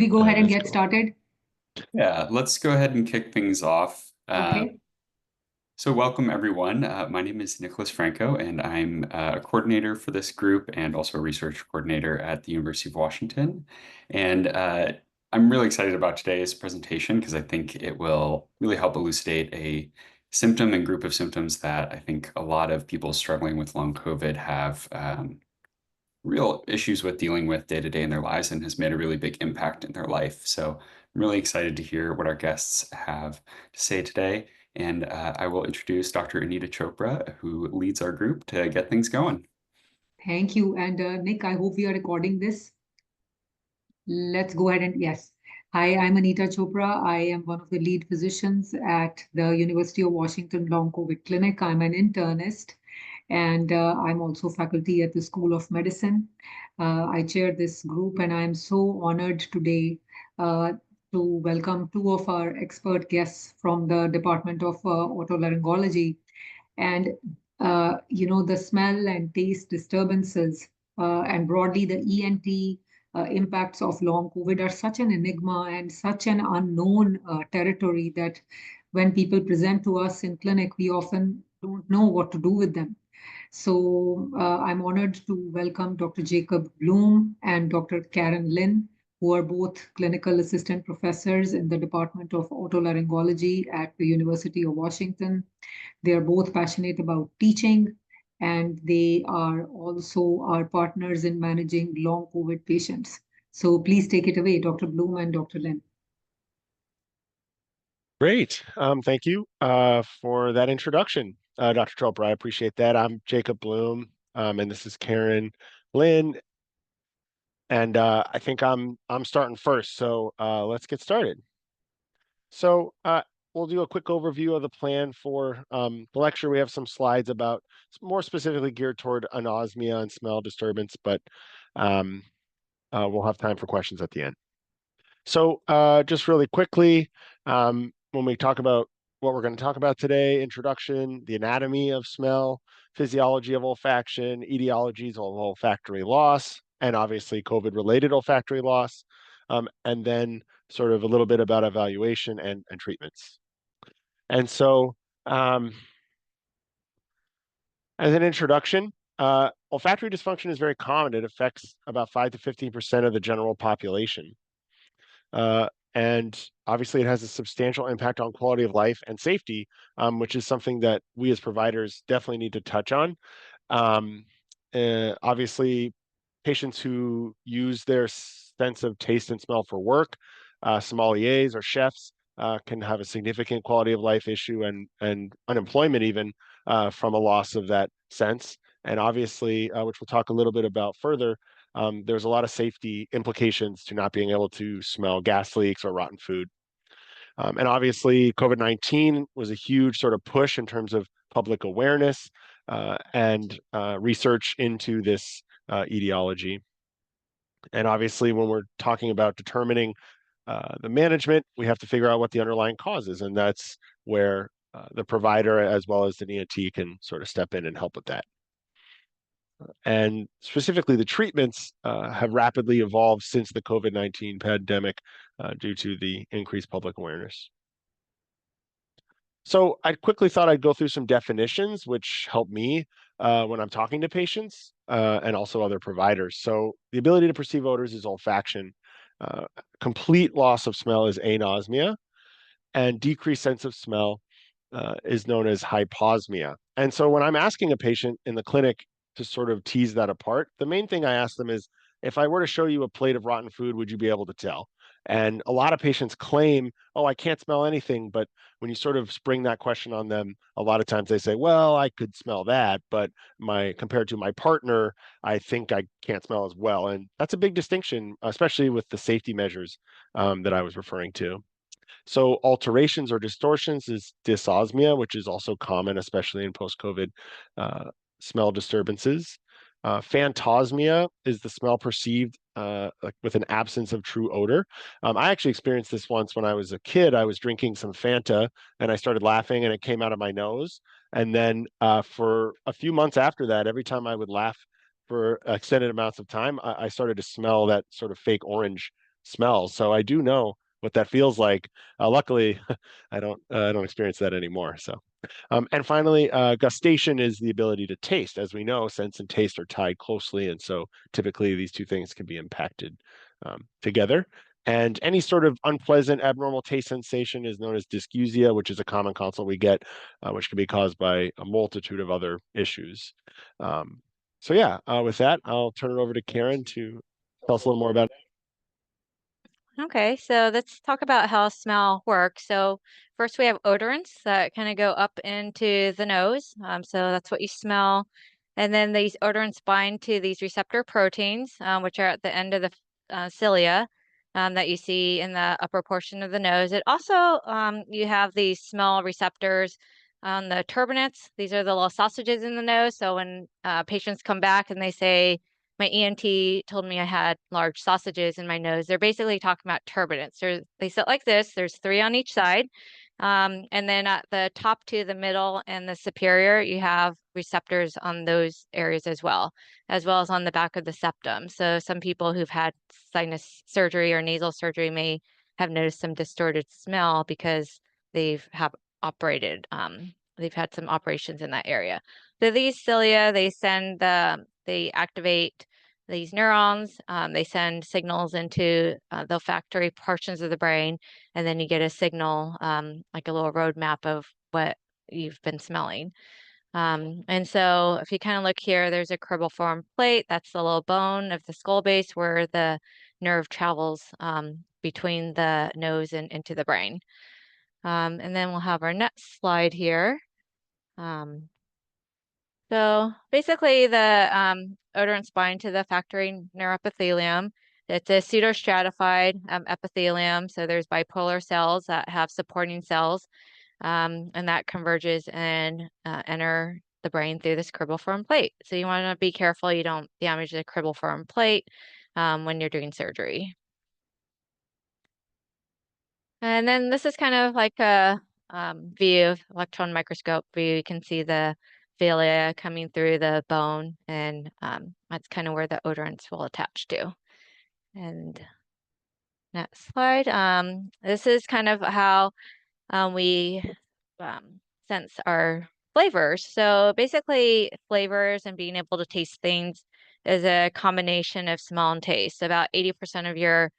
We go ahead That and is get cool. started. Yeah, let's go ahead and kick things off. Okay. So welcome everyone. My name is Nicholas Franco, and I'm a coordinator for this group and also a research coordinator at the University of Washington. And I'm really excited about today's presentation because I think it will really help elucidate a symptom and group of symptoms that I think a lot of people struggling with long COVID have real issues with dealing with day to day in their lives and has made a really big impact in their life. So I'm really excited to hear what our guests have to say today. And I will introduce Dr. Anita Chopra, who leads our group to get things going. Thank you. And Nick, I hope we are recording this. Let's go ahead and yes. Hi, I'm Anita Chopra. I am one of the lead physicians at the University of Washington Long COVID Clinic. I'm an internist and I'm also faculty at the School of Medicine. I chair this group and I'm so honored today uh, to welcome two of our expert guests from the Department of Otolaryngology. And, the smell and taste disturbances and broadly the ENT impacts of long COVID are such an enigma and such an unknown territory that when people present to us in clinic, we often don't know what to do with them. So I'm honored to welcome Dr. Jacob Bloom and Dr. Karen Lin, who are both clinical assistant professors in the Department of Otolaryngology at the University of Washington. They are both passionate about teaching, and they are also our partners in managing long COVID patients. So please take it away, Dr. Bloom and Dr. Lin. Great. Thank you for that introduction, Dr. Chopra. I appreciate that. I'm Jacob Bloom, and this is Karen Lynn. And I think I'm starting first. So let's get started. So we'll do a quick overview of the plan for the lecture. We have some slides about more specifically geared toward anosmia and smell disturbance, but um, we'll have time for questions at the end. So just really quickly, when we talk about what we're going to talk about today, introduction, the anatomy of smell, physiology of olfaction, etiologies of olfactory loss, and obviously COVID-related olfactory loss, and then sort of a little bit about evaluation and treatments. And so as an introduction, olfactory dysfunction is very common. It affects about 5 to 15% of the general population. And obviously, it has a substantial impact on quality of life and safety, which is something that we as providers definitely need to touch on. Obviously, patients who use their sense of taste and smell for work, sommeliers or chefs, can have a significant quality of life issue and unemployment even from a loss of that sense. And obviously, which we'll talk a little bit about further, there's a lot of safety implications to not being able to smell gas leaks or rotten food. And obviously, COVID-19 was a huge sort of push in terms of public awareness and research into this etiology. And obviously, when we're talking about determining the management, we have to figure out what the underlying cause is. And that's where the provider as well as the ENT can sort of step in and help with that. And specifically, the treatments have rapidly evolved since the COVID-19 pandemic due to the increased public awareness. So I quickly thought I'd go through some definitions which help me when I'm talking to patients and also other providers. So the ability to perceive odors is olfaction. Complete loss of smell is anosmia, and decreased sense of smell is known as hyposmia. And so when I'm asking a patient in the clinic to sort of tease that apart, the main thing I ask them is, if I were to show you a plate of rotten food, would you be able to tell? And a lot of patients claim, oh, I can't smell anything. But when you sort of spring that question on them, a lot of times they say, well, I could smell that, but compared to my partner, I think I can't smell as well. And that's a big distinction, especially with the safety measures that I was referring to. So alterations or distortions is dysosmia, which is also common, especially in post-COVID smell disturbances. Phantosmia is the smell perceived like with an absence of true odor. I actually experienced this once when I was a kid. I was drinking some Fanta and I started laughing and it came out of my nose. And then for a few months after that, every time I would laugh for extended amounts of time, I started to smell that sort of fake orange smells. So I do know what that feels like. Luckily, I don't experience that anymore. So. And finally, gustation is the ability to taste. As we know, sense and taste are tied closely, and so typically these two things can be impacted together. And any sort of unpleasant, abnormal taste sensation is known as dysgeusia, which is a common consult we get, which can be caused by a multitude of other issues. So yeah, with that, I'll turn it over to Karen to tell us a little more about it. Okay, so let's talk about how smell works. So first we have odorants that kind of go up into the nose. So that's what you smell. And then these odorants bind to these receptor proteins, which are at the end of the cilia that you see in the upper portion of the nose. It also, you have these smell receptors on the turbinates. These are the little sausages in the nose. So when patients come back and they say, my ENT told me I had large sausages in my nose. They're basically talking about turbinates. They sit like this. There's 3 on each side. And then at the top to the middle and the superior, you have receptors on those areas as well as on the back of the septum. So some people who've had sinus surgery or nasal surgery may have noticed some distorted smell because they've had some operations in that area. So these cilia, they activate these neurons. They send signals into the olfactory portions of the brain, and then you get a signal, like a little roadmap of what you've been smelling. And so if you kind of look here, there's a cribriform plate. That's the little bone of the skull base where the nerve travels between the nose and into the brain. And then we'll have our next slide here. So basically the odorants bind to the factory neuroepithelium. It's a pseudostratified epithelium. So there's bipolar cells that have supporting cells, and that converges and enter the brain through this cribriform plate. So you want to be careful you don't damage the cribriform plate when you're doing surgery. And then this is kind of like a view of electron microscope view. You can see the villi coming through the bone, and that's kind of where the odorants will attach to. And next slide. This is kind of how we sense our flavors. So basically, flavors and being able to taste things is a combination of smell and taste. About 80% of your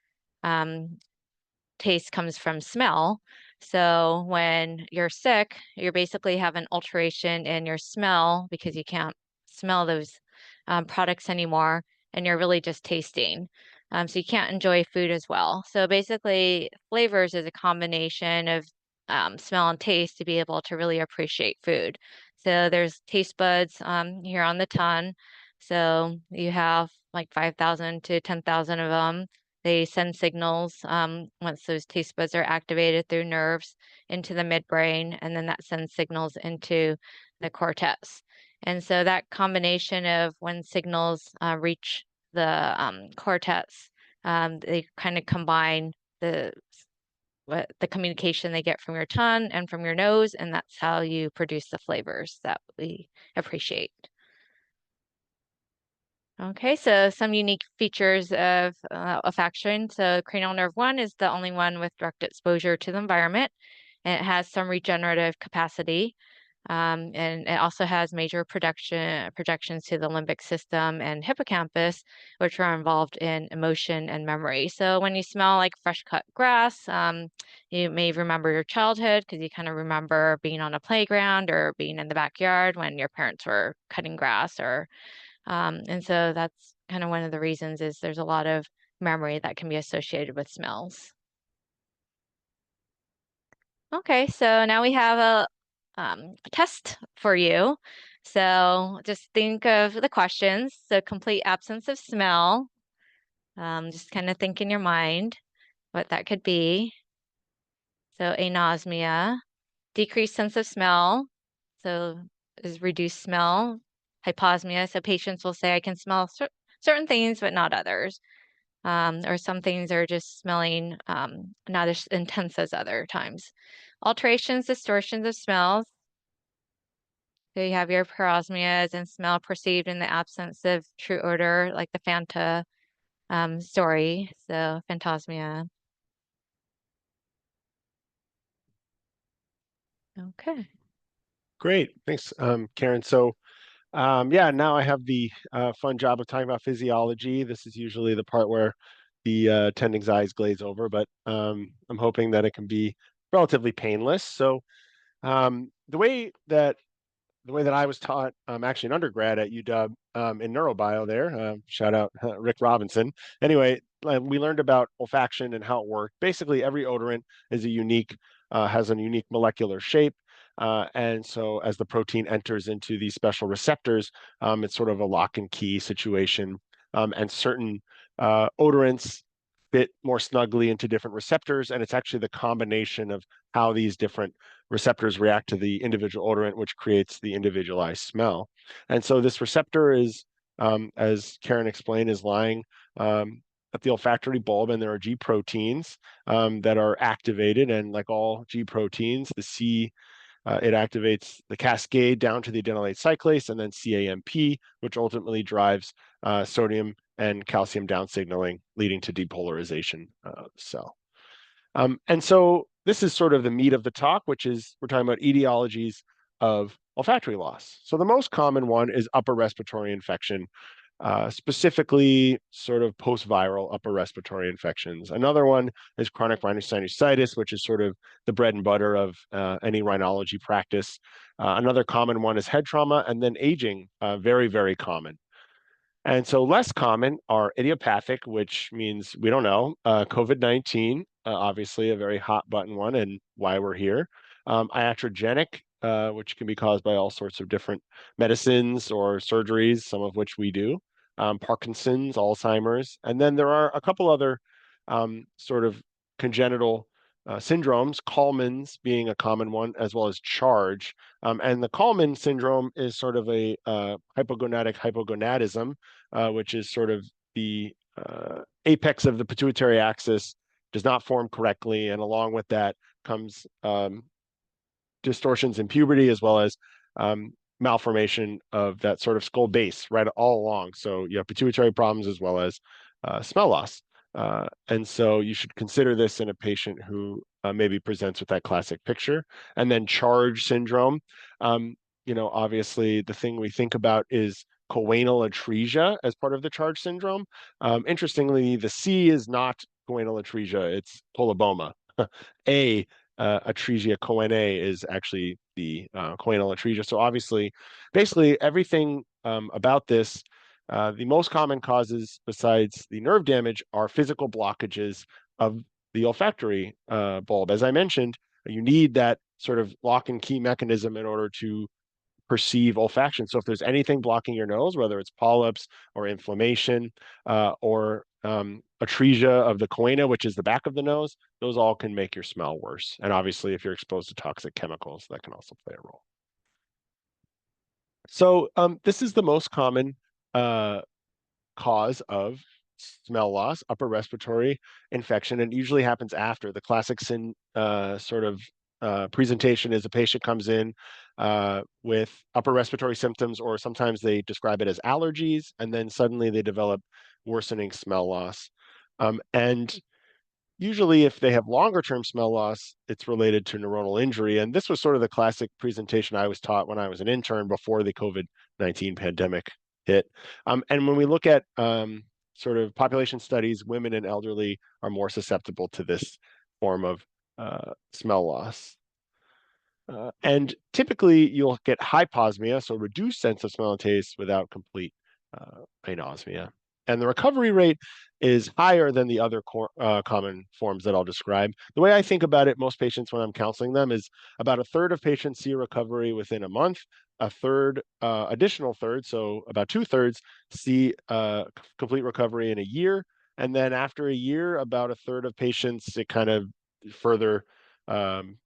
taste comes from smell. So when you're sick, you're basically have an alteration in your smell because you can't smell those products anymore, and you're really just tasting. So you can't enjoy food as well. So basically, flavors is a combination of smell and taste to be able to really appreciate food. So there's taste buds here on the tongue. So you have like 5,000 to 10,000 of them. They send signals once those taste buds are activated through nerves into the midbrain, and then that sends signals into the cortex. And so that combination of when signals reach the cortex, they kind of combine the communication they get from your tongue and from your nose, and that's how you produce the flavors that we appreciate. Okay, so some unique features of olfaction. So cranial nerve 1 is the only one with direct exposure to the environment, and it has some regenerative capacity. And it also has major projections to the limbic system and hippocampus, which are involved in emotion and memory. So when you smell like fresh cut grass, you may remember your childhood because you kind of remember being on a playground or being in the backyard when your parents were cutting grass and so that's kind of one of the reasons is there's a lot of memory that can be associated with smells. Okay, so now we have a test for you. So just think of the questions. So complete absence of smell. Just kind of think in your mind what that could be. So anosmia, decreased sense of smell. So is reduced smell. Hyposmia. So patients will say, I can smell certain things, but not others. Or some things are just smelling not as intense as other times. Alterations, distortions of smells. So you have your parosmias and smell perceived in the absence of true odor, like the Fanta story. So phantosmia. Okay. Great. Thanks, Karen. So yeah, now I have the fun job of talking about physiology. This is usually the part where the attending's eyes glaze over, but I'm hoping that it can be relatively painless. So the way that I was taught, actually in undergrad at UW in neurobio there, shout out Rick Robinson. Anyway, we learned about olfaction and how it worked. Basically, every odorant is has a unique molecular shape. And so as the protein enters into these special receptors, it's sort of a lock and key situation. And certain odorants fit more snugly into different receptors. And it's actually the combination of how these different receptors react to the individual odorant, which creates the individualized smell. And so this receptor is, as Karen explained, is lying at the olfactory bulb, and there are G proteins that are activated. And like all G proteins, it activates the cascade down to the adenylate cyclase and then CAMP, which ultimately drives sodium and calcium down signaling, leading to depolarization of the cell. And so this is sort of the meat of the talk, which is we're talking about etiologies of olfactory loss. So the most common one is upper respiratory infection, specifically sort of post-viral upper respiratory infections. Another one is chronic rhinosinusitis, which is sort of the bread and butter of any rhinology practice. Another common one is head trauma, and then aging, very, very common. And so less common are idiopathic, which means we don't know. COVID-19, obviously a very hot button one and why we're here. Iatrogenic, which can be caused by all sorts of different medicines or surgeries, some of which we do. Parkinson's, Alzheimer's. And then there are a couple other sort of congenital syndromes, Kallman's being a common one, as well as Charge. And the Kallman syndrome is sort of a hypogonadic hypogonadism, which is sort of the apex of the pituitary axis does not form correctly. And along with that comes distortions in puberty, as well as malformation of that sort of skull base right all along. So you have pituitary problems as well as smell loss. And so you should consider this in a patient who maybe presents with that classic picture. And then Charge syndrome, obviously the thing we think about is choanal atresia as part of the Charge syndrome. Interestingly, the C is not choanal atresia, it's coloboma. Atresia choanae is actually the choanal atresia. So obviously, basically everything about this, the most common causes besides the nerve damage are physical blockages of the olfactory bulb. As I mentioned, you need that sort of lock and key mechanism in order to perceive olfaction. So if there's anything blocking your nose, whether it's polyps or inflammation or atresia of the choana, which is the back of the nose, those all can make your smell worse. And obviously, if you're exposed to toxic chemicals, that can also play a role. So this is the most common cause of smell loss, upper respiratory infection, and it usually happens after. The classic sort of presentation is a patient comes in with upper respiratory symptoms, or sometimes they describe it as allergies, and then suddenly they develop worsening smell loss. And usually if they have longer term smell loss, it's related to neuronal injury. And this was sort of the classic presentation I was taught when I was an intern before the COVID-19 pandemic hit. And when we look at sort of population studies, women and elderly are more susceptible to this form of smell loss. And typically you'll get hyposmia, so reduced sense of smell and taste without complete anosmia. And the recovery rate is higher than the other common forms that I'll describe. The way I think about it, most patients when I'm counseling them is about a third of patients see a recovery within a month, a third, additional third, so about 2/3 see complete recovery in a year. And then after a year, about a third of patients, it kind of further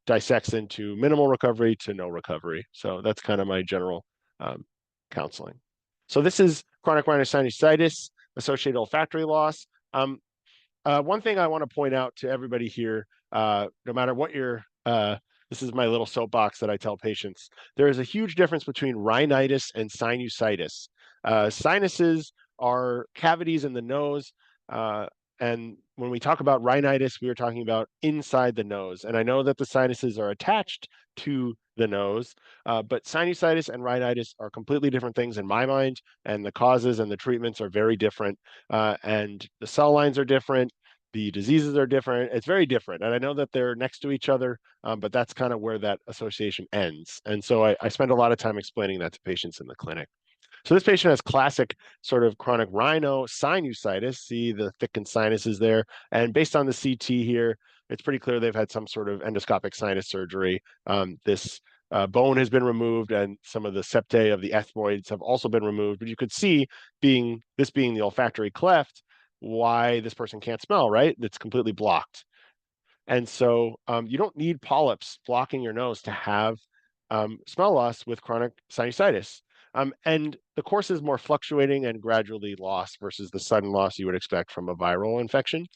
dissects into minimal recovery to no recovery. So that's kind of my general counseling. So this is chronic rhinosinusitis, associated olfactory loss. One thing I want to point out to everybody here, no matter what this is my little soapbox that I tell patients, there is a huge difference between rhinitis and sinusitis. Sinuses are cavities in the nose And when we talk about rhinitis, we are talking about inside the nose. And I know that the sinuses are attached to the nose, but sinusitis and rhinitis are completely different things in my mind, and the causes and the treatments are very different, and the cell lines are different, the diseases are different. It's very different, and I know that they're next to each other, but that's kind of where that association ends. And so I spend a lot of time explaining that to patients in the clinic. So this patient has classic sort of chronic rhinosinusitis. See the thickened sinuses there. And based on the CT here, it's pretty clear they've had some sort of endoscopic sinus surgery. This bone has been removed, and some of the septae of the ethmoids have also been removed. But you could see, this being the olfactory cleft, why this person can't smell, right? It's completely blocked. And so you don't need polyps blocking your nose to have smell loss with chronic sinusitis. And the course is more fluctuating and gradually lost versus the sudden loss you would expect from a viral infection.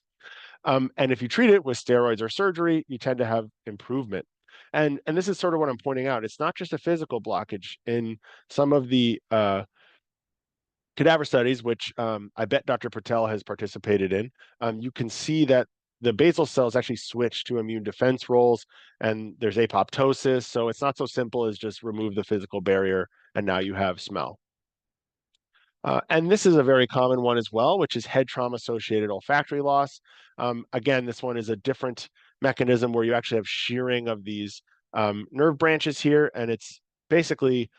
And if you treat it with steroids or surgery, you tend to have improvement. And this is sort of what I'm pointing out. It's not just a physical blockage. In some of the cadaver studies, which I bet Dr. Patel has participated in, you can see that the basal cells actually switch to immune defense roles, and there's apoptosis. So it's not so simple as just remove the physical barrier and now you have smell. And this is a very common one as well, which is head trauma-associated olfactory loss. Again, this one is a different mechanism where you actually have shearing of these nerve branches here, and it's basically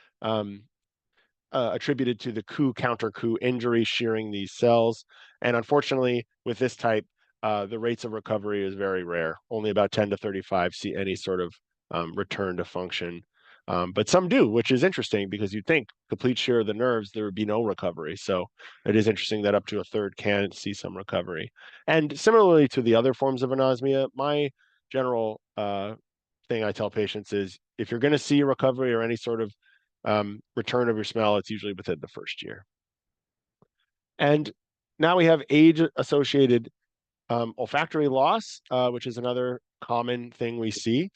attributed to the counter-coup injury shearing these cells. And unfortunately, with this type, the rates of recovery is very rare. Only about 10 to 35 see any sort of return to function. But some do, which is interesting because you'd think complete shear of the nerves, there would be no recovery. So it is interesting that up to a third can see some recovery. And similarly to the other forms of anosmia, my general thing I tell patients is if you're going to see recovery or any sort of return of your smell, it's usually within the first year. And now we have age-associated olfactory loss, which is another common thing we see.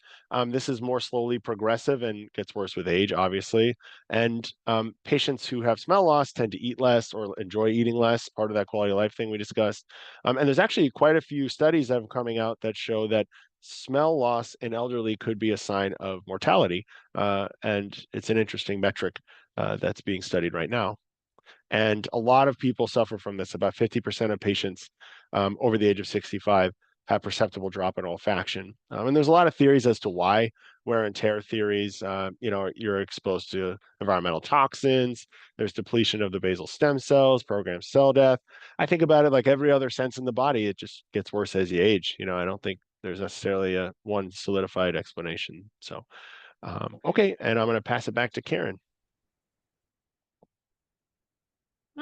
This is more slowly progressive and gets worse with age, obviously. And patients who have smell loss tend to eat less or enjoy eating less, part of that quality of life thing we discussed. And there's actually quite a few studies that have coming out that show that smell loss in elderly could be a sign of mortality. And it's an interesting metric that's being studied right now. And a lot of people suffer from this. About 50% of patients over the age of 65 have perceptible drop in olfaction. And there's a lot of theories as to why. Wear and tear theories, you're exposed to environmental toxins, there's depletion of the basal stem cells, programmed cell death. I think about it like every other sense in the body, it just gets worse as you age. I don't think there's necessarily a one solidified explanation. So, okay, and I'm going to pass it back to Karen.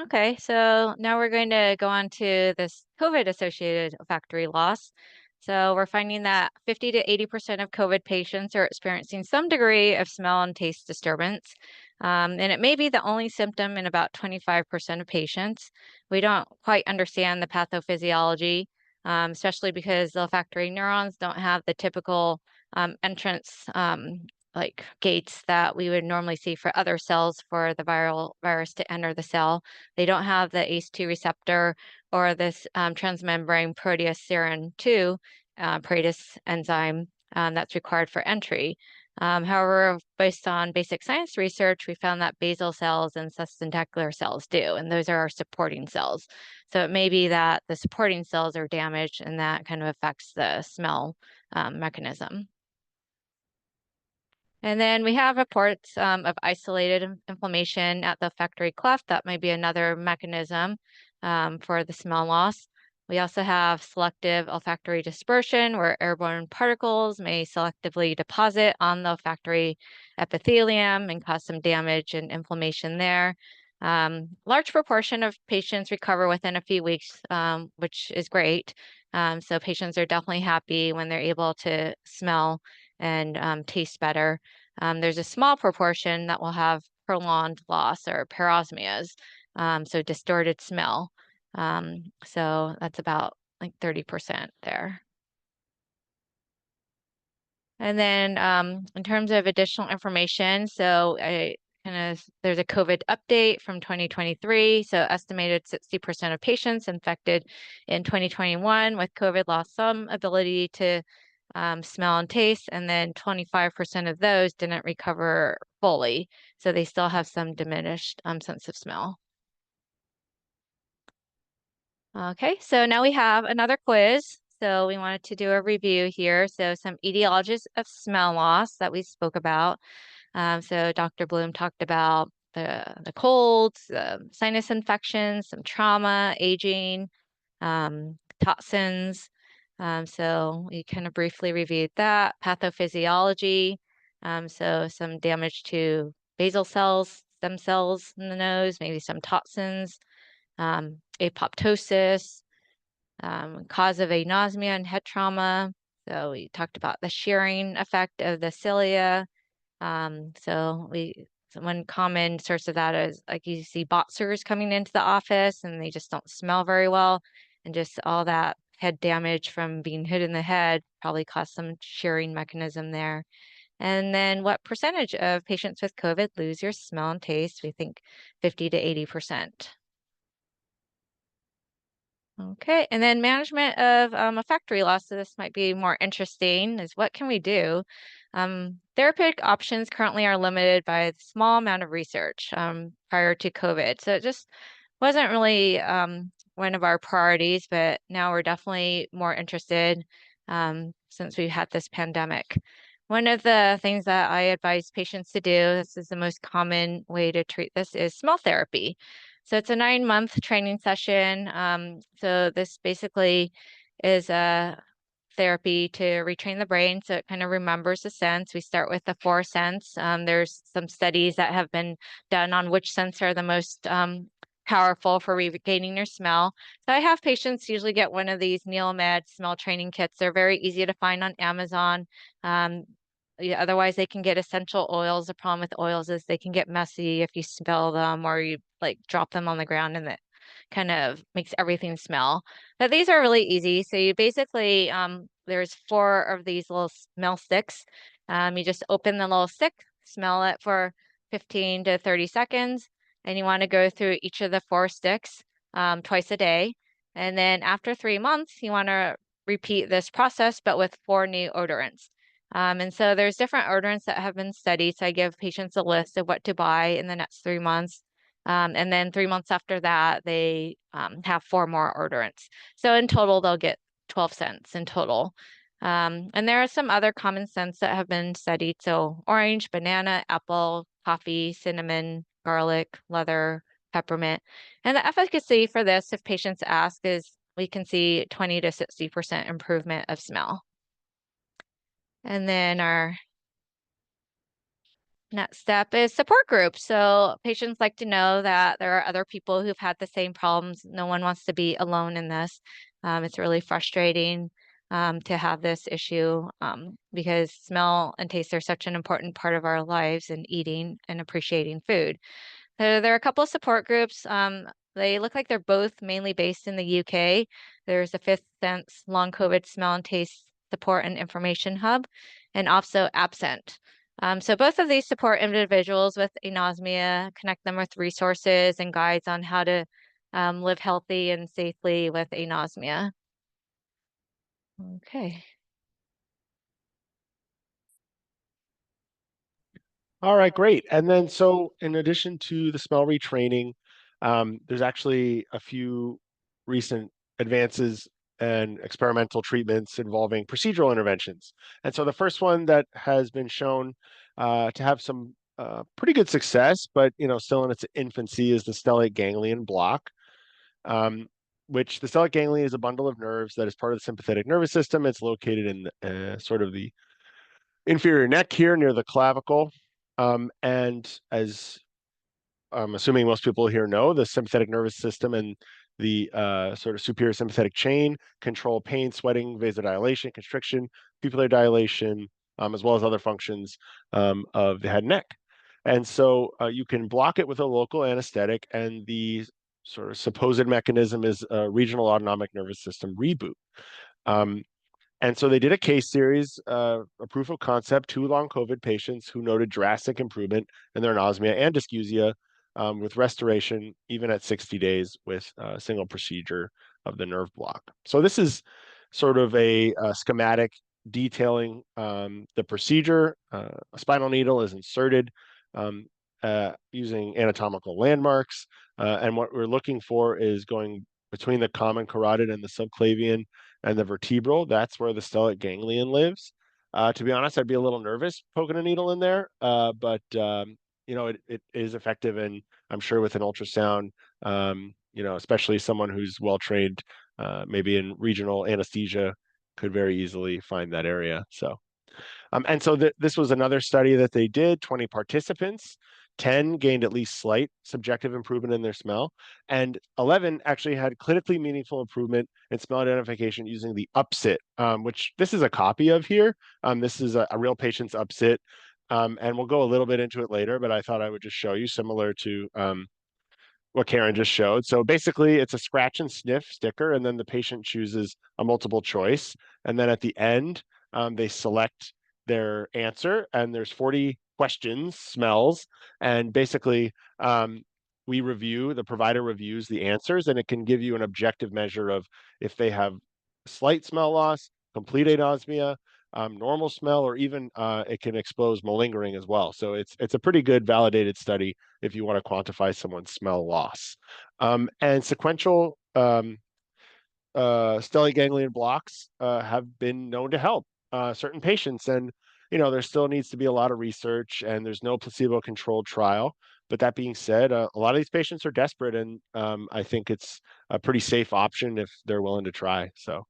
Okay, so now we're going to go on to this COVID-associated olfactory loss. So we're finding that 50 to 80% of COVID patients are experiencing some degree of smell and taste disturbance. And it may be the only symptom in about 25% of patients. We don't quite understand the pathophysiology, especially because the olfactory neurons don't have the typical entrance like gates that we would normally see for other cells for the virus to enter the cell. They don't have the ACE2 receptor or this transmembrane protease serine 2 protease enzyme that's required for entry. However, based on basic science research, we found that basal cells and sustentacular cells do, and those are our supporting cells. So it may be that the supporting cells are damaged and that kind of affects the smell mechanism. And then we have reports of isolated inflammation at the olfactory cleft. That might be another mechanism for the smell loss. We also have selective olfactory dispersion, where airborne particles may selectively deposit on the olfactory epithelium and cause some damage and inflammation there. Large proportion of patients recover within a few weeks, which is great. So patients are definitely happy when they're able to smell and taste better. There's a small proportion that will have prolonged loss or parosmias, so distorted smell. So that's about like 30% there. And then in terms of additional information, so there's a COVID update from 2023. So estimated 60% of patients infected in 2021 with COVID lost some ability to smell and taste, and then 25% of those didn't recover fully. So they still have some diminished sense of smell. Okay, so now we have another quiz. So we wanted to do a review here. So some etiologies of smell loss that we spoke about. So Dr. Bloom talked about the colds, sinus infections, some trauma, aging, toxins. So we kind of briefly reviewed that. Pathophysiology, so some damage to basal cells, stem cells in the nose, maybe some toxins, apoptosis, cause of anosmia and head trauma. So we talked about the shearing effect of the cilia. So one common source of that is like you see boxers coming into the office and they just don't smell very well, and just all that head damage from being hit in the head probably caused some shearing mechanism there. And then what percentage of patients with COVID lose your smell and taste? We think 50 to 80%. Okay, and then management of olfactory loss. So this might be more interesting, is what can we do? Therapeutic options currently are limited by a small amount of research prior to COVID. So it just wasn't really one of our priorities, but now we're definitely more interested since we've had this pandemic. One of the things that I advise patients to do, this is the most common way to treat this, is smell therapy. So it's a 9-month training session. So this basically is a therapy to retrain the brain so it kind of remembers the sense. We start with the 4 sense. There's some studies that have been done on which sense are the most powerful for regaining your smell. So I have patients usually get one of these NeilMed smell training kits. They're very easy to find on Amazon. Yeah, otherwise they can get essential oils. The problem with oils is they can get messy if you spill them or you like drop them on the ground, and that kind of makes everything smell. But these are really easy. So you basically, there's 4 of these little smell sticks. You just open the little stick, smell it for 15 to 30 seconds. And you want to go through each of the 4 sticks twice a day. And then after 3 months, you want to repeat this process, but with 4 new odorants. And so there's different odorants that have been studied. So I give patients a list of what to buy in the next 3 months. And then 3 months after that, they have 4 more odorants. So in total, they'll get 12 scents in total. And there are some other common scents that have been studied. So orange, banana, apple, coffee, cinnamon, garlic, leather, peppermint. And the efficacy for this, if patients ask, is we can see 20 to 60% improvement of smell. And then our next step is support groups. So patients like to know that there are other people who've had the same problems. No one wants to be alone in this. It's really frustrating to have this issue because smell and taste are such an important part of our lives in eating and appreciating food. So there are a couple of support groups. They look like they're both mainly based in the UK. There's a 5th Sense Long COVID Smell and Taste Support and Information Hub, and also Absent. So both of these support individuals with anosmia, connect them with resources and guides on how to live healthy and safely with anosmia. Okay. All right, great. And then so in addition to the smell retraining, there's actually a few recent advances and experimental treatments involving procedural interventions. And so the first one that has been shown to have some pretty good success, but still in its infancy, is the stellate ganglion block, which the stellate ganglion is a bundle of nerves that is part of the sympathetic nervous system. It's located in sort of the inferior neck here near the clavicle. And as I'm assuming most people here know, the sympathetic nervous system and the sort of superior sympathetic chain control pain, sweating, vasodilation, constriction, pupillary dilation, as well as other functions of the head and neck. And so you can block it with a local anesthetic, and the sort of supposed mechanism is a regional autonomic nervous system reboot. And so they did a case series, a proof of concept, 2 long COVID patients who noted drastic improvement in their anosmia and dysgeusia with restoration, even at 60 days with a single procedure of the nerve block. So this is sort of a schematic detailing the procedure. A spinal needle is inserted using anatomical landmarks. And what we're looking for is going between the common carotid and the subclavian and the vertebral. That's where the stellate ganglion lives. To be honest, I'd be a little nervous poking a needle in there, but you know, it is effective, and I'm sure with an ultrasound, you know, especially someone who's well trained, maybe in regional anesthesia, could very easily find that area. So, and so this was another study that they did, 20 participants. 10 gained at least slight subjective improvement in their smell, and 11 actually had clinically meaningful improvement in smell identification using the UPSIT, which this is a copy of here. This is a real patient's UPSIT, and we'll go a little bit into it later, but I thought I would just show you, similar to what Karen just showed. So basically, it's a scratch and sniff sticker, and then the patient chooses a multiple choice. And then at the end, they select their answer, and there's 40 questions, smells, and basically the provider reviews the answers, and it can give you an objective measure of if they have slight smell loss, complete anosmia, normal smell, or even it can expose malingering as well. So it's a pretty good validated study if you want to quantify someone's smell loss. And sequential stellate ganglion blocks have been known to help certain patients. And, you know, there still needs to be a lot of research, and there's no placebo-controlled trial. But that being said, a lot of these patients are desperate, and I think it's a pretty safe option if they're willing to try. So.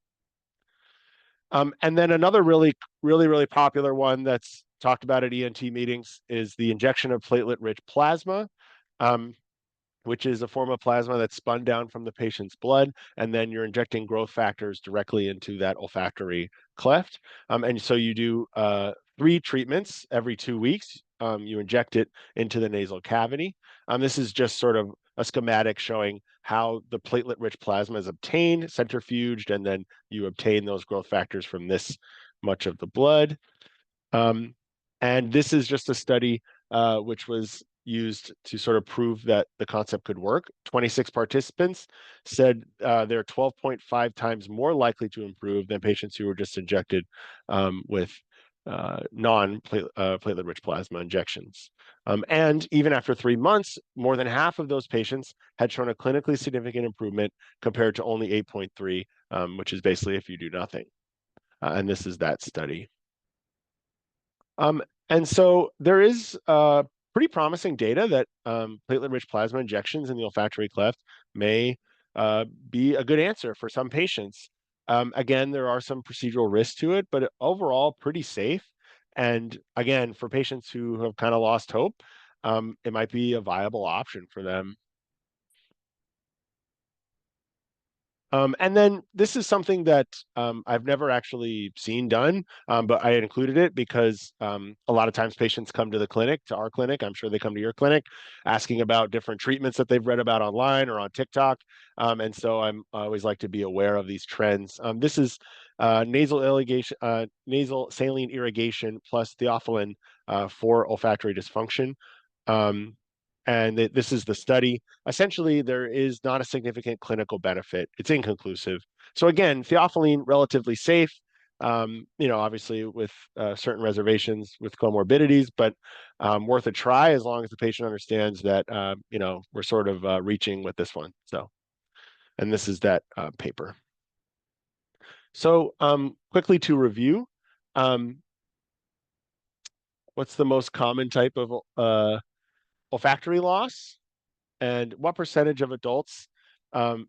And then another really popular one that's talked about at ENT meetings is the injection of platelet-rich plasma, which is a form of plasma that's spun down from the patient's blood, and then you're injecting growth factors directly into that olfactory cleft. And so you do 3 treatments every 2 weeks. You inject it into the nasal cavity. This is just sort of a schematic showing how the platelet-rich plasma is obtained, centrifuged, and then you obtain those growth factors from this much of the blood. And this is just a study which was used to sort of prove that the concept could work. 26 participants said they're 12.5 times more likely to improve than patients who were just injected with non-platelet-rich plasma injections. And even after 3 months, more than half of those patients had shown a clinically significant improvement compared to only 8.3, which is basically if you do nothing. And this is that study. And so there is pretty promising data that platelet-rich plasma injections in the olfactory cleft may be a good answer for some patients. Again, there are some procedural risks to it, but overall pretty safe. And again, for patients who have kind of lost hope, it might be a viable option for them. And then this is something that I've never actually seen done, but I included it because a lot of times patients come to the clinic, to our clinic. I'm sure they come to your clinic asking about different treatments that they've read about online or on TikTok. And so I always like to be aware of these trends. This is nasal saline irrigation plus theophylline for olfactory dysfunction. And this is the study. Essentially, there is not a significant clinical benefit. It's inconclusive. So again, theophylline, relatively safe, you know, obviously with certain reservations with comorbidities, but worth a try as long as the patient understands that, you know, we're sort of reaching with this one. So, and this is that paper. So quickly to review, what's the most common type of olfactory loss? And what percentage of adults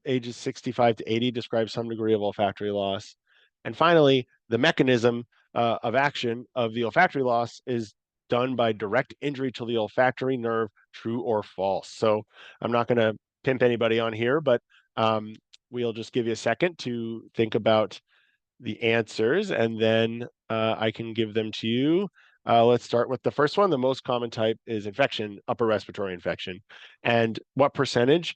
ages 65 to 80 describe some degree of olfactory loss? And finally, the mechanism of action of the olfactory loss is done by direct injury to the olfactory nerve, true or false. So I'm not going to pimp anybody on here, but we'll just give you a second to think about the answers, and then I can give them to you. Let's start with the first one. The most common type is infection, upper respiratory infection. And what percentage?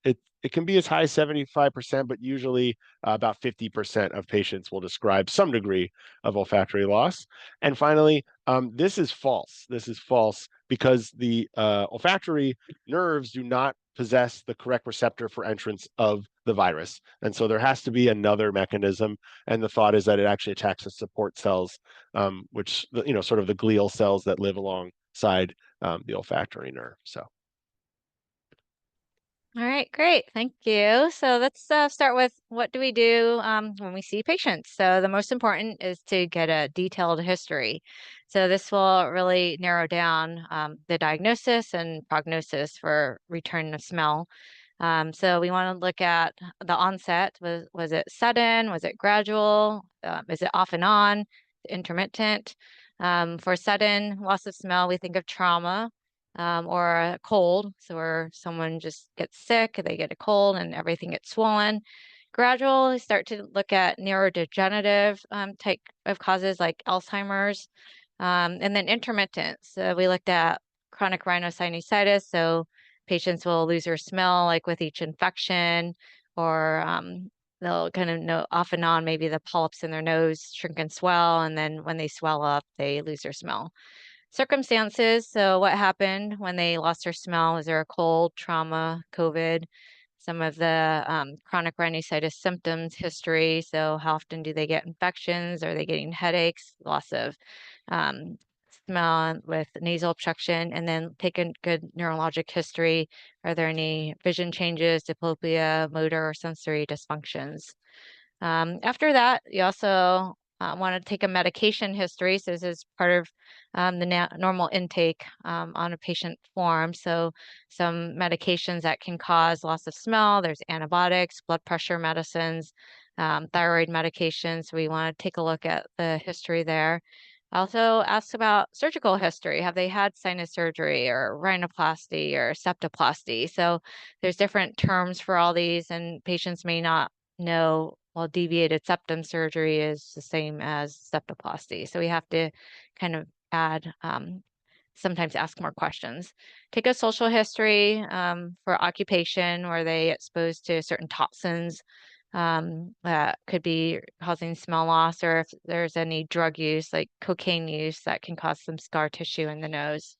it can be as high as 75%, but usually about 50% of patients will describe some degree of olfactory loss. And finally, this is false. This is false because the olfactory nerves do not possess the correct receptor for entrance of the virus. And so there has to be another mechanism. And the thought is that it actually attacks the support cells, which, sort of the glial cells that live alongside the olfactory nerve. So. All right, great. Thank you. So let's start with what do we do when we see patients? So the most important is to get a detailed history. So this will really narrow down the diagnosis and prognosis for return of smell. So we want to look at the onset. Was it sudden? Was it gradual? Is it off and on? Intermittent? For sudden loss of smell, we think of trauma. Or a cold, so where someone just gets sick, they get a cold and everything gets swollen. Gradual, we start to look at neurodegenerative type of causes like Alzheimer's, and then intermittent. So we looked at chronic rhinosinusitis, so patients will lose their smell like with each infection, or they'll kind of know off and on, maybe the polyps in their nose shrink and swell, and then when they swell up, they lose their smell. Circumstances, so what happened when they lost their smell? Was there a cold, trauma, COVID? Some of the chronic rhinosinusitis symptoms, history. So how often do they get infections? Are they getting headaches? Loss of smell with nasal obstruction, and then take a good neurologic history. Are there any vision changes, diplopia, motor or sensory dysfunctions? After that, you also want to take a medication history. So this is part of the normal intake on a patient form. So some medications that can cause loss of smell, there's antibiotics, blood pressure medicines, thyroid medications. So we want to take a look at the history there. Also ask about surgical history. Have they had sinus surgery or rhinoplasty or septoplasty? So there's different terms for all these, and patients may not know, well, deviated septum surgery is the same as septoplasty. So we have to kind of add, sometimes ask more questions. Take a social history for occupation. Were they exposed to certain toxins that could be causing smell loss, or if there's any drug use, like cocaine use, that can cause some scar tissue in the nose.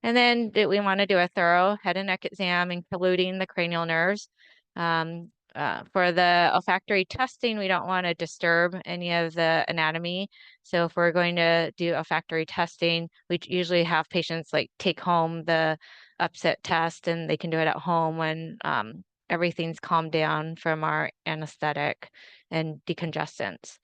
And then we want to do a thorough head and neck exam, including the cranial nerves. For the olfactory testing, we don't want to disturb any of the anatomy. So if we're going to do olfactory testing, we usually have patients like take home the upset test, and they can do it at home when everything's calmed down from our anesthetic and decongestants.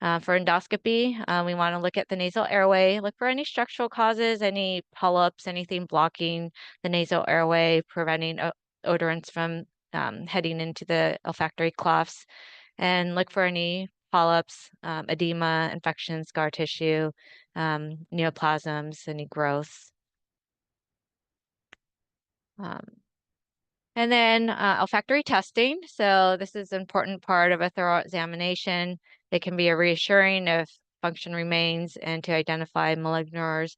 For endoscopy, we want to look at the nasal airway, look for any structural causes, any polyps, anything blocking the nasal airway, preventing odorants from heading into the olfactory clefts, and look for any polyps, edema, infection, scar tissue, neoplasms, any growths. And then olfactory testing. So this is an important part of a thorough examination. It can be a reassuring if function remains and to identify malignors.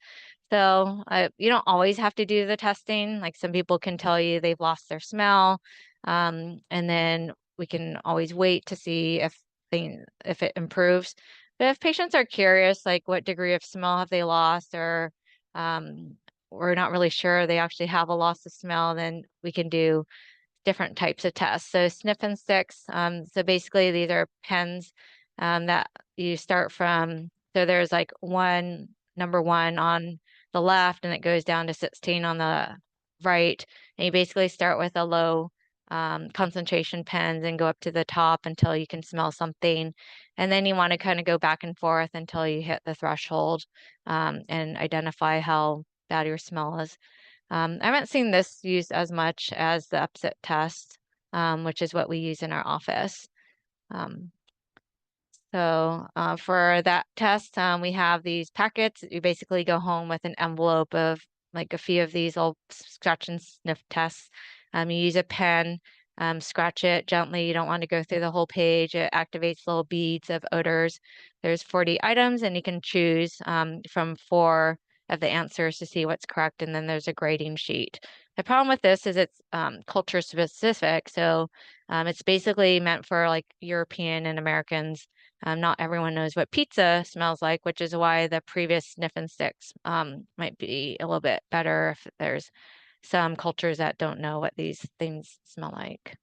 So you don't always have to do the testing. Like some people can tell you they've lost their smell, and then we can always wait to see if it improves. But if patients are curious, like what degree of smell have they lost, or we're not really sure they actually have a loss of smell, then we can do different types of tests. So sniff and sticks. So basically these are pens that you start from. So there's like number 1 on the left, and it goes down to 16 on the right. And you basically start with a low concentration pens and go up to the top until you can smell something. And then you want to kind of go back and forth until you hit the threshold and identify how bad your smell is. I haven't seen this used as much as the upset test, which is what we use in our office. So for that test, we have these packets. You basically go home with an envelope of like a few of these little scratch and sniff tests. You use a pen, scratch it gently. You don't want to go through the whole page. It activates little beads of odors. There's 40 items, and you can choose from 4 of the answers to see what's correct, and then there's a grading sheet. The problem with this is it's culture specific, so it's basically meant for like European and Americans. Not everyone knows what pizza smells like, which is why the previous sniff and sticks might be a little bit better if there's some cultures that don't know what these things smell like.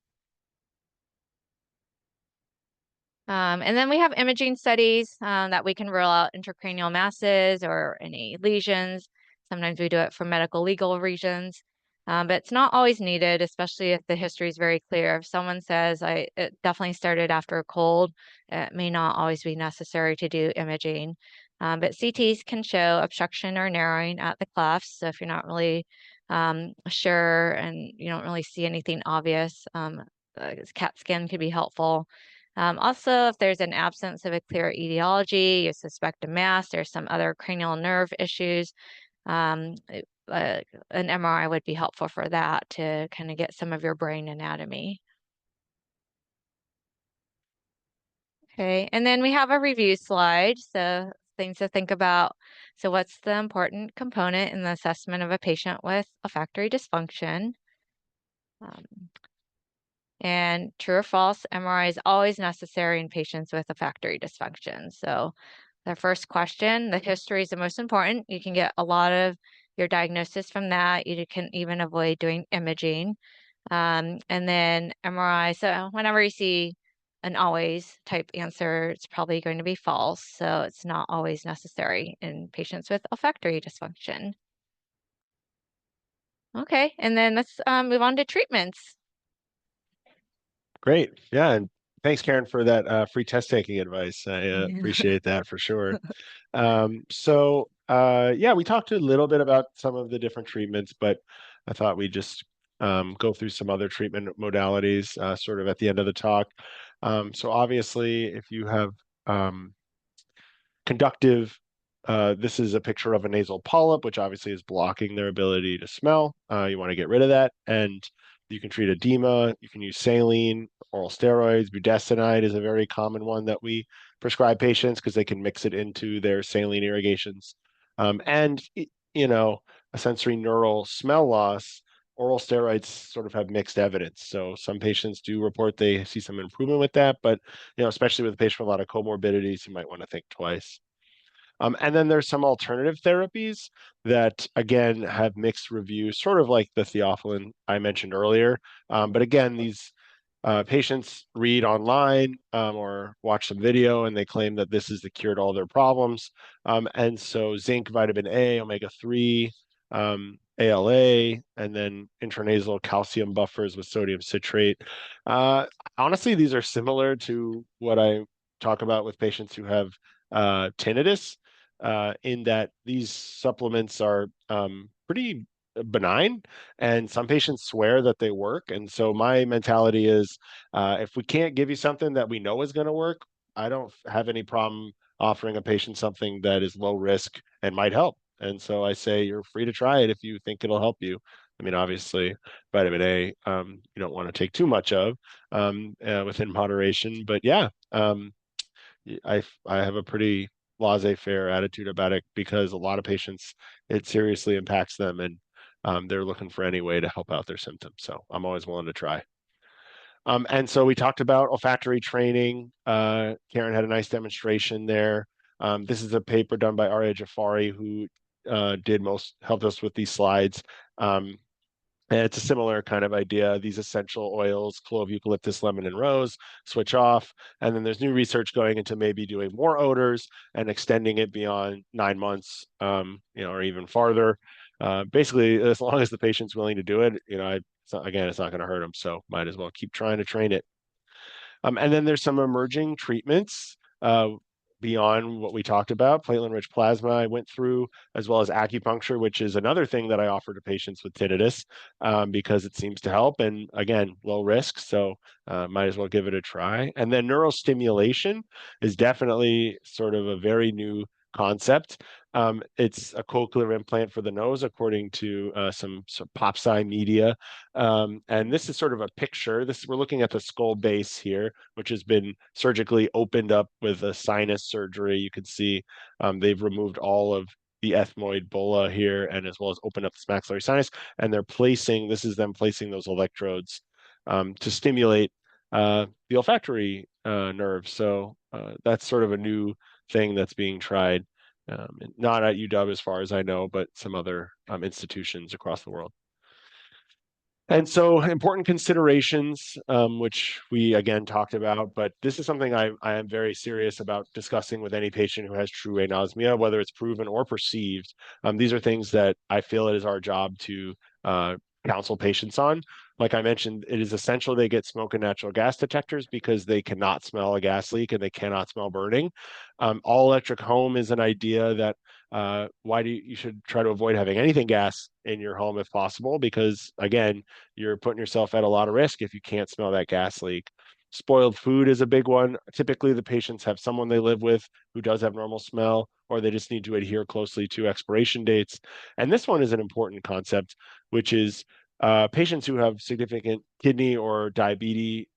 And then we have imaging studies that we can rule out intracranial masses or any lesions. Sometimes we do it for medical legal reasons, but it's not always needed, especially if the history is very clear. If someone says, it definitely started after a cold, it may not always be necessary to do imaging. But CTs can show obstruction or narrowing at the clefts. So if you're not really sure and you don't really see anything obvious, CAT scan could be helpful. Also, if there's an absence of a clear etiology, you suspect a mass, there's some other cranial nerve issues, an MRI would be helpful for that to kind of get some of your brain anatomy. Okay, and then we have a review slide, so things to think about. So what's the important component in the assessment of a patient with olfactory dysfunction? And true or false, MRI is always necessary in patients with olfactory dysfunction. So the first question, the history is the most important. You can get a lot of your diagnosis from that. You can even avoid doing imaging. And then MRI, so whenever you see an always type answer, it's probably going to be false. So it's not always necessary in patients with olfactory dysfunction. Okay, and then let's move on to treatments. Great. Yeah. And thanks, Karen, for that free test taking advice. I Yeah. appreciate that for sure. Yeah, we talked a little bit about some of the different treatments, but I thought we'd just go through some other treatment modalities sort of at the end of the talk. So obviously, if you have conductive, this is a picture of a nasal polyp, which obviously is blocking their ability to smell. You want to get rid of that. And you can treat edema. You can use saline, oral steroids. Budesonide is a very common one that we prescribe patients because they can mix it into their saline irrigations. A sensory neural smell loss, oral steroids sort of have mixed evidence. So some patients do report they see some improvement with that, but especially with a patient with a lot of comorbidities, you might want to think twice. And then there's some alternative therapies that, again, have mixed reviews, sort of like the theophylline I mentioned earlier. But again, these patients read online or watch some video and they claim that this is the cure to all their problems. And so zinc, vitamin A, omega-3, ALA, and then intranasal calcium buffers with sodium citrate. Honestly, these are similar to what I talk about with patients who have tinnitus, in that these supplements are pretty benign, and some patients swear that they work. And so my mentality is, if we can't give you something that we know is going to work, I don't have any problem offering a patient something that is low risk and might help. And so I say you're free to try it if you think it'll help you. I mean, obviously, vitamin A, you don't want to take too much of within moderation. But yeah, I have a pretty laissez-faire attitude about it because a lot of patients, it seriously impacts them, and they're looking for any way to help out their symptoms. So I'm always willing to try. And so we talked about olfactory training. Karen had a nice demonstration there. This is a paper done by Arya Jafari, who helped us with these slides. And it's a similar kind of idea. These essential oils, clove, eucalyptus, lemon, and rose, switch off. And then there's new research going into maybe doing more odors and extending it beyond 9 months, or even farther. Basically, as long as the patient's willing to do it, it's not going to hurt them. So might as well keep trying to train it. And then there's some emerging treatments beyond what we talked about. Platelet-enriched plasma I went through, as well as acupuncture, which is another thing that I offer to patients with tinnitus because it seems to help. And again, low risk, so might as well give it a try. And then neurostimulation is definitely sort of a very new concept. It's a cochlear implant for the nose, according to some pop sci media. And this is sort of a picture. We're looking at the skull base here, which has been surgically opened up with a sinus surgery. You can see they've removed all of the ethmoid bulla here, and as well as open up the maxillary sinus. And they're placing, this is them placing those electrodes to stimulate the olfactory nerve. So that's sort of a new thing that's being tried, not at UW as far as I know, but some other institutions across the world. And so important considerations, which we again talked about, but this is something I am very serious about discussing with any patient who has true anosmia, whether it's proven or perceived. These are things that I feel it is our job to counsel patients on. Like I mentioned, it is essential they get smoke and natural gas detectors because they cannot smell a gas leak and they cannot smell burning. All electric home is an idea that you should try to avoid having anything gas in your home if possible, because again, you're putting yourself at a lot of risk if you can't smell that gas leak. Spoiled food is a big one. Typically, the patients have someone they live with who does have normal smell, or they just need to adhere closely to expiration dates. And this one is an important concept, which is patients who have significant kidney or diabetes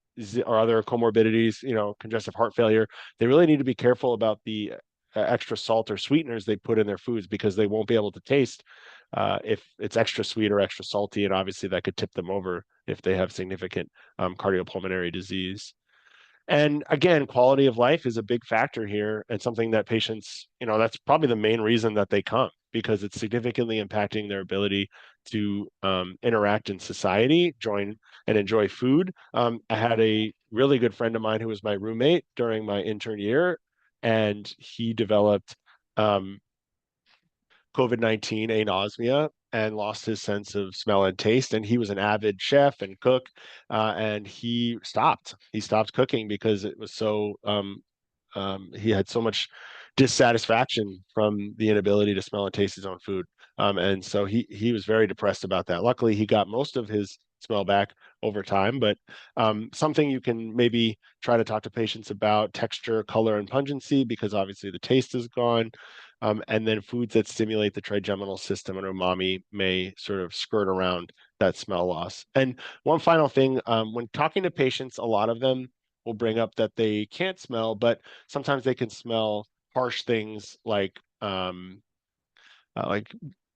or other comorbidities, congestive heart failure, they really need to be careful about the extra salt or sweeteners they put in their foods, because they won't be able to taste if it's extra sweet or extra salty, and obviously that could tip them over if they have significant cardiopulmonary disease. And again, quality of life is a big factor here, and something that patients, that's probably the main reason that they come, because it's significantly impacting their ability to interact in society, join and enjoy food. I had a really good friend of mine who was my roommate during my intern year, and he developed COVID-19 anosmia and lost his sense of smell and taste. And he was an avid chef and cook, and he stopped. He stopped cooking because it was so he had so much dissatisfaction from the inability to smell and taste his own food. And so he was very depressed about that. Luckily, he got most of his smell back over time, but something you can maybe try to talk to patients about: texture, color, and pungency, because obviously the taste is gone. And then foods that stimulate the trigeminal system and umami may sort of skirt around that smell loss. And one final thing, when talking to patients, a lot of them will bring up that they can't smell, but sometimes they can smell harsh things like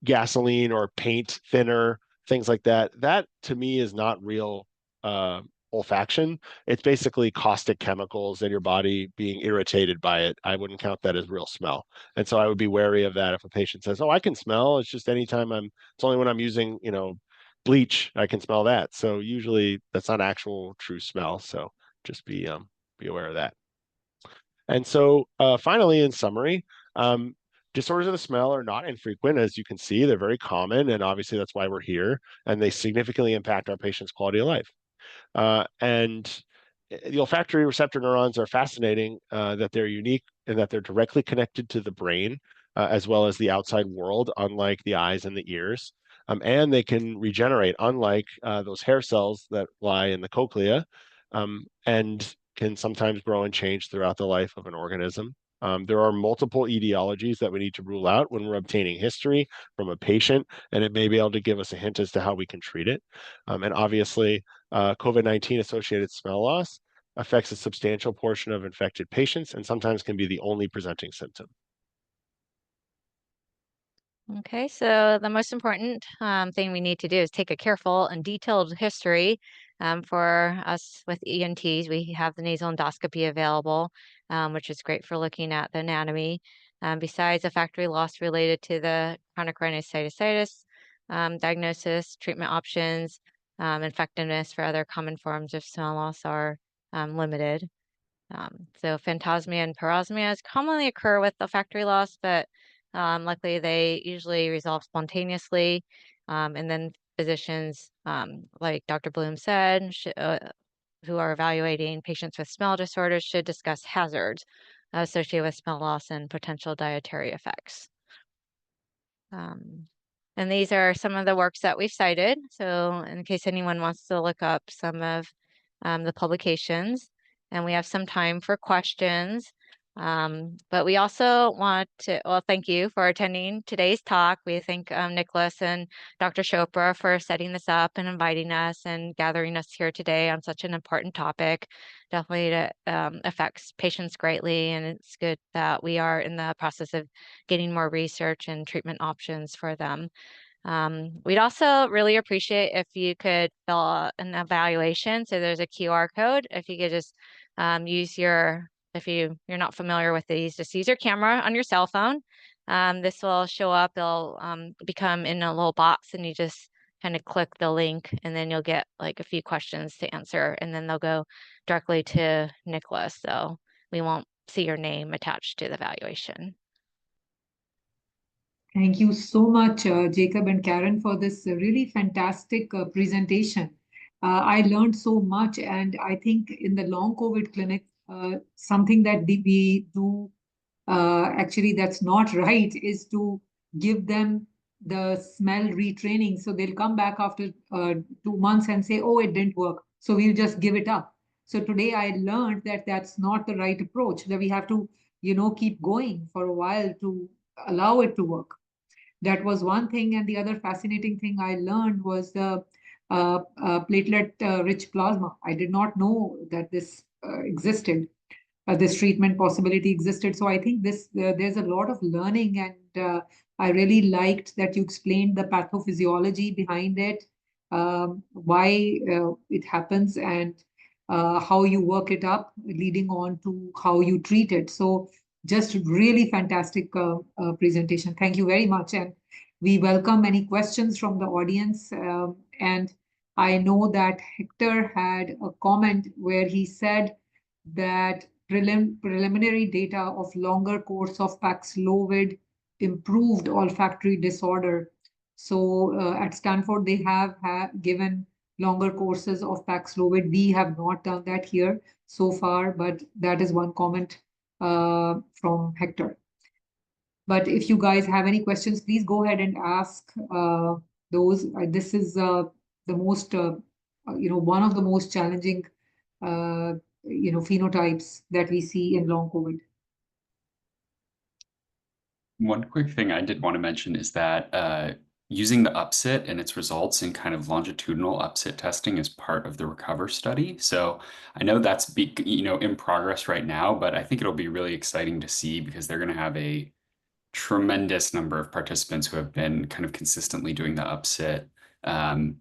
gasoline or paint thinner, things like that. That to me is not real olfaction. It's basically caustic chemicals in your body being irritated by it. I wouldn't count that as real smell. And so I would be wary of that if a patient says, "Oh, I can smell. It's just anytime it's only when I'm using, bleach, I can smell that." So usually that's not actual true smell. So just be aware of that. And so finally, in summary, disorders of the smell are not infrequent. As you can see, they're very common, and obviously that's why we're here, and they significantly impact our patients' quality of life. And the olfactory receptor neurons are fascinating, that they're unique and that they're directly connected to the brain, as well as the outside world, unlike the eyes and the ears. And they can regenerate, unlike those hair cells that lie in the cochlea, and can sometimes grow and change throughout the life of an organism. There are multiple etiologies that we need to rule out when we're obtaining history from a patient, and it may be able to give us a hint as to how we can treat it. And obviously, COVID-19 associated smell loss affects a substantial portion of infected patients and sometimes can be the only presenting symptom. Okay, so the most important thing we need to do is take a careful and detailed history. For us with ENTs, we have the nasal endoscopy available, which is great for looking at the anatomy. Besides olfactory loss related to the chronic rhinosinusitis, diagnosis, treatment options, effectiveness for other common forms of smell loss are limited. So phantosmia and parosmias commonly occur with olfactory loss, but luckily they usually resolve spontaneously. And then physicians, like Dr. Bloom said, who are evaluating patients with smell disorders should discuss hazards associated with smell loss and potential dietary effects. And these are some of the works that we've cited. So in case anyone wants to look up some of the publications, and we have some time for questions. But we also want to, well, thank you for attending today's talk. We thank Nicholas and Dr. Chopra for setting this up and inviting us and gathering us here today on such an important topic. Definitely affects patients greatly, and it's good that we are in the process of getting more research and treatment options for them. We'd also really appreciate if you could fill out an evaluation. So there's a QR code. If you could just use your, if you're not familiar with these, just use your camera on your cell phone. This will show up, it'll become in a little box, and you just kind of click the link, and then you'll get like a few questions to answer, and then they'll go directly to Nicholas. So we won't see your name attached to the evaluation. Thank you so much, Jacob and Karen, for this really fantastic presentation. I learned so much, and I think in the long COVID clinic, something that we do actually that's not right is to give them the smell retraining. So they'll come back after 2 months and say, oh, it didn't work. So we'll just give it up. So today I learned that that's not the right approach, that we have to, keep going for a while to allow it to work. That was one thing. And the other fascinating thing I learned was the platelet-rich plasma. I did not know that this existed, this treatment possibility existed. So I think there's a lot of learning, and I really liked that you explained the pathophysiology behind it, why it happens, and how you work it up, leading on to how you treat it. So just really fantastic presentation. Thank you very much. And we welcome any questions from the audience. And I know that Hector had a comment where he said that preliminary data of longer course of Paxlovid improved olfactory disorder. So at Stanford, they have given longer courses of Paxlovid. We have not done that here so far, but that is one comment from Hector. But if you guys have any questions, please go ahead and ask those. This is the most, one of the most challenging, phenotypes that we see in long COVID. One quick thing I did want to mention is that using the upsit and its results in kind of longitudinal upsit testing is part of the RECOVER study. So I know that's in progress right now, but I think it'll be really exciting to see, because they're going to have a tremendous number of participants who have been kind of consistently doing the upsit, and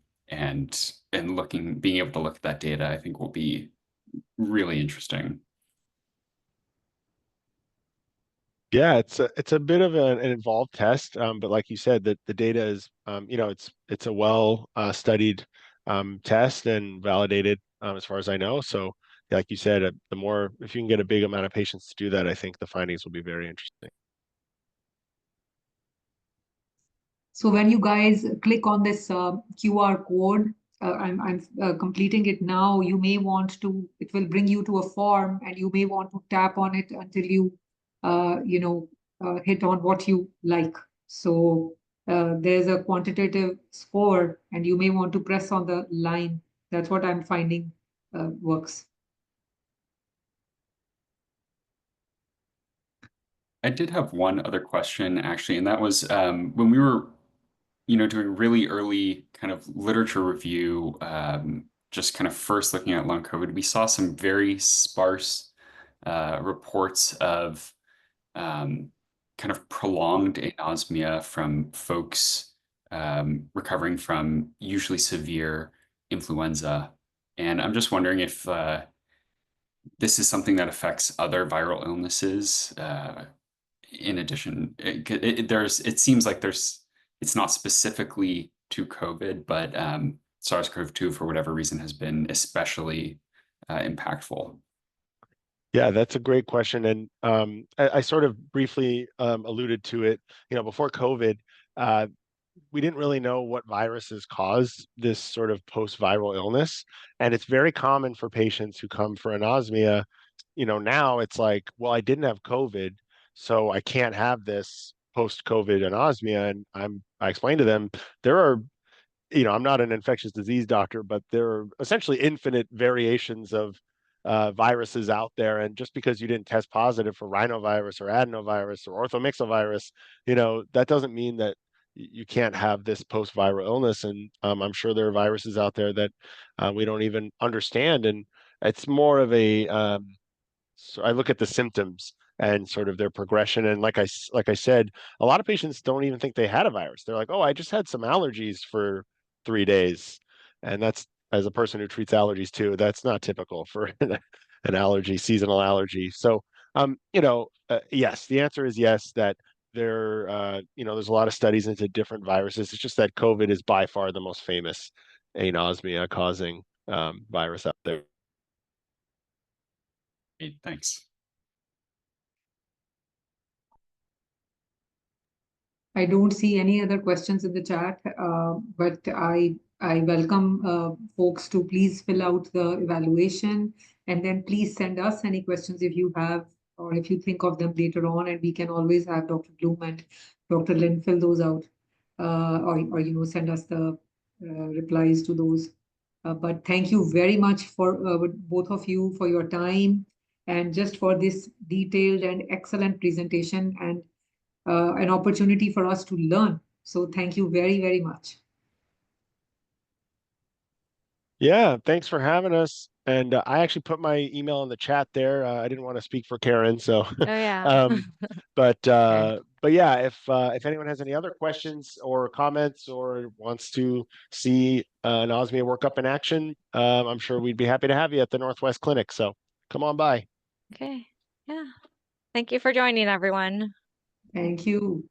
being able to look at that data, I think will be really interesting. Yeah, it's a bit of an involved test, but like you said, that the data is, it's a well studied test and validated as far as I know. So, like you said, if you can get a big amount of patients to do that, I think the findings will be very interesting. So when you guys click on this QR code, I'm completing it now. You may want to, it will bring you to a form, and you may want to tap on it until you, hit on what you like. So there's a quantitative score, and you may want to press on the line. That's what I'm finding works. I did have one other question, actually, and that was when we were doing really early kind of literature review, just kind of first looking at long COVID, we saw some very sparse reports of kind of prolonged anosmia from folks recovering from usually severe influenza. And I'm just wondering if this is something that affects other viral illnesses. In addition, it seems like it's not specifically to COVID, but SARS-CoV-2 for whatever reason has been especially impactful. Yeah, that's a great question. And I sort of briefly alluded to it, before COVID, we didn't really know what viruses cause this sort of post-viral illness. And it's very common for patients who come for anosmia. Now it's like, well, I didn't have COVID, so I can't have this post-COVID anosmia. And I explained to them, there are, I'm not an infectious disease doctor, but there are essentially infinite variations of viruses out there. And just because you didn't test positive for rhinovirus or adenovirus or orthomyxovirus, that doesn't mean that you can't have this post-viral illness. And I'm sure there are viruses out there that we don't even understand. And it's more of a, so I look at the symptoms and sort of their progression. And like I said, a lot of patients don't even think they had a virus. They're like, oh, I just had some allergies for 3 days. And that's, as a person who treats allergies too, that's not typical for an allergy, seasonal allergy. So, yes, the answer is yes, that there's a lot of studies into different viruses. It's just that COVID is by far the most famous anosmia causing virus out there. Great, thanks. I don't see any other questions in the chat, but I welcome folks to please fill out the evaluation, and then please send us any questions if you have, or if you think of them later on, and we can always have Dr. Bloom and Dr. Lin fill those out, or send us the replies to those. But thank you very much for both of you for your time and just for this detailed and excellent presentation, and an opportunity for us to learn. So thank you very, very much. Yeah, thanks for having us. And I actually put my email in the chat there. I didn't want to speak for Karen, so. Oh yeah. But yeah, if anyone has any other questions or comments or wants to see anosmia workup in action, I'm sure we'd be happy to have you at the Northwest Clinic. So come on by. Okay. Yeah. Thank you for joining, everyone. Thank you.